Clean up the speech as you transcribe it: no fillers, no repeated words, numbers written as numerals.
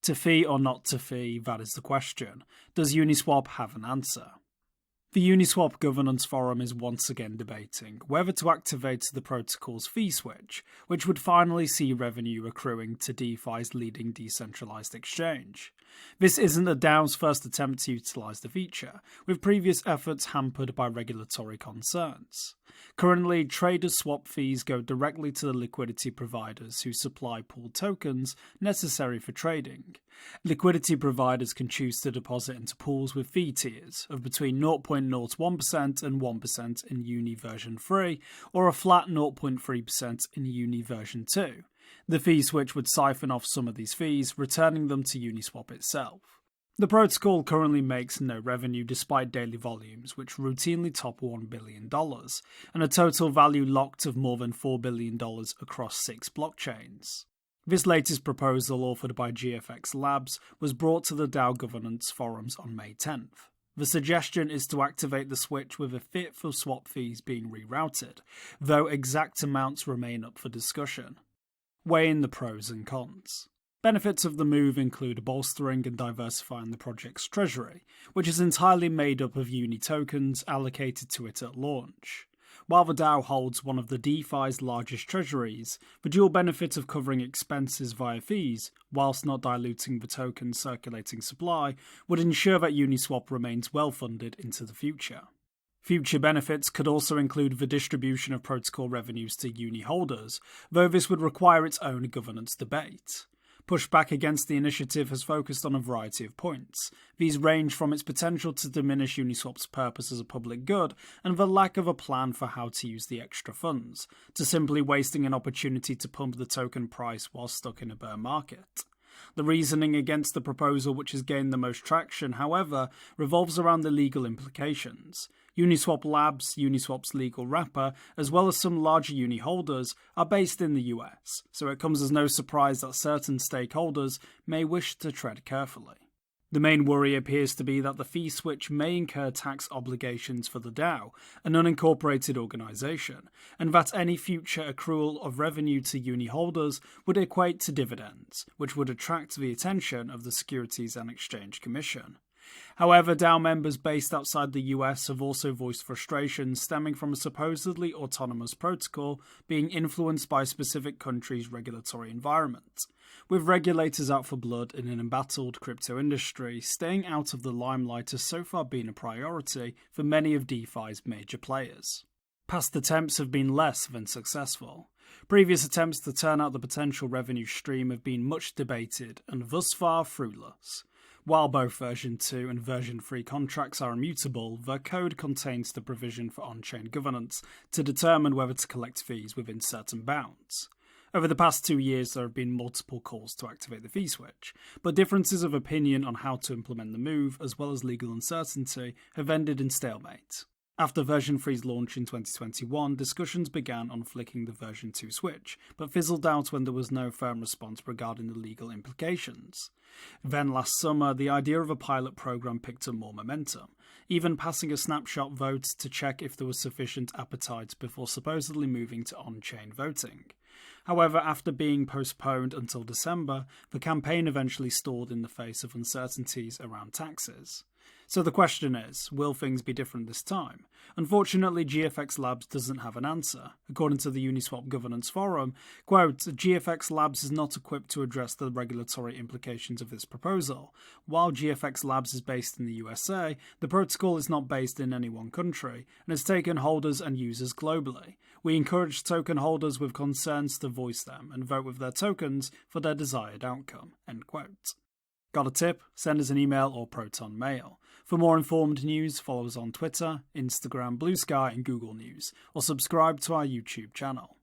To fee or not to fee, that is the question. Does Uniswap have an answer? The Uniswap Governance Forum is once again debating whether to activate the protocol's fee switch, which would finally see revenue accruing to DeFi's leading decentralized exchange. This isn't the DAO's first attempt to utilize the feature, with previous efforts hampered by regulatory concerns. Currently, traders' swap fees go directly to the liquidity providers who supply pooled tokens necessary for trading. Liquidity providers can choose to deposit into pools with fee tiers of between 0.01% and 1% in Uni version 3, or a flat 0.3% in Uni version 2. The fee switch would siphon off some of these fees, returning them to Uniswap itself. The protocol currently makes no revenue despite daily volumes, which routinely top $1 billion, and a total value locked of more than $4 billion across 6 blockchains. This latest proposal, authored by GFX Labs, was brought to the DAO Governance Forums on May 10th. The suggestion is to activate the switch with a fifth of swap fees being rerouted, though exact amounts remain up for discussion. Weighing the pros and cons. Benefits of the move include bolstering and diversifying the project's treasury, which is entirely made up of Uni tokens allocated to it at launch. While the DAO holds one of the DeFi's largest treasuries, the dual benefit of covering expenses via fees, whilst not diluting the token's circulating supply, would ensure that Uniswap remains well funded into the future. Future benefits could also include the distribution of protocol revenues to Uni holders, though this would require its own governance debate. Pushback against the initiative has focused on a variety of points. These range from its potential to diminish Uniswap's purpose as a public good and the lack of a plan for how to use the extra funds, to simply wasting an opportunity to pump the token price while stuck in a bear market. The reasoning against the proposal, which has gained the most traction, however, revolves around the legal implications. Uniswap Labs, Uniswap's legal wrapper, as well as some larger Uni holders, are based in the US, so it comes as no surprise that certain stakeholders may wish to tread carefully. The main worry appears to be that the fee switch may incur tax obligations for the DAO, an unincorporated organisation, and that any future accrual of revenue to Uni holders would equate to dividends, which would attract the attention of the Securities and Exchange Commission. However, DAO members based outside the US have also voiced frustration stemming from a supposedly autonomous protocol being influenced by a specific country's regulatory environment. With regulators out for blood in an embattled crypto industry, staying out of the limelight has so far been a priority for many of DeFi's major players. Past attempts have been less than successful. Previous attempts to turn out the potential revenue stream have been much debated and thus far fruitless. While both version 2 and version 3 contracts are immutable, their code contains the provision for on-chain governance to determine whether to collect fees within certain bounds. Over the past 2 years, there have been multiple calls to activate the fee switch, but differences of opinion on how to implement the move, as well as legal uncertainty, have ended in stalemate. After version 3's launch in 2021, discussions began on flicking the version 2 switch, but fizzled out when there was no firm response regarding the legal implications. Then last summer, the idea of a pilot program picked up more momentum, even passing a snapshot vote to check if there was sufficient appetite before supposedly moving to on-chain voting. However, after being postponed until December, the campaign eventually stalled in the face of uncertainties around taxes. So the question is, will things be different this time? Unfortunately, GFX Labs doesn't have an answer. According to the Uniswap Governance Forum, quote, GFX Labs is not equipped to address the regulatory implications of this proposal. While GFX Labs is based in the USA, the protocol is not based in any one country, and has taken holders and users globally. We encourage token holders with concerns to voice them and vote with their tokens for their desired outcome, end quote. Got a tip? Send us an email or Proton Mail. For more informed news, follow us on Twitter, Instagram, Blue Sky and Google News, or subscribe to our YouTube channel.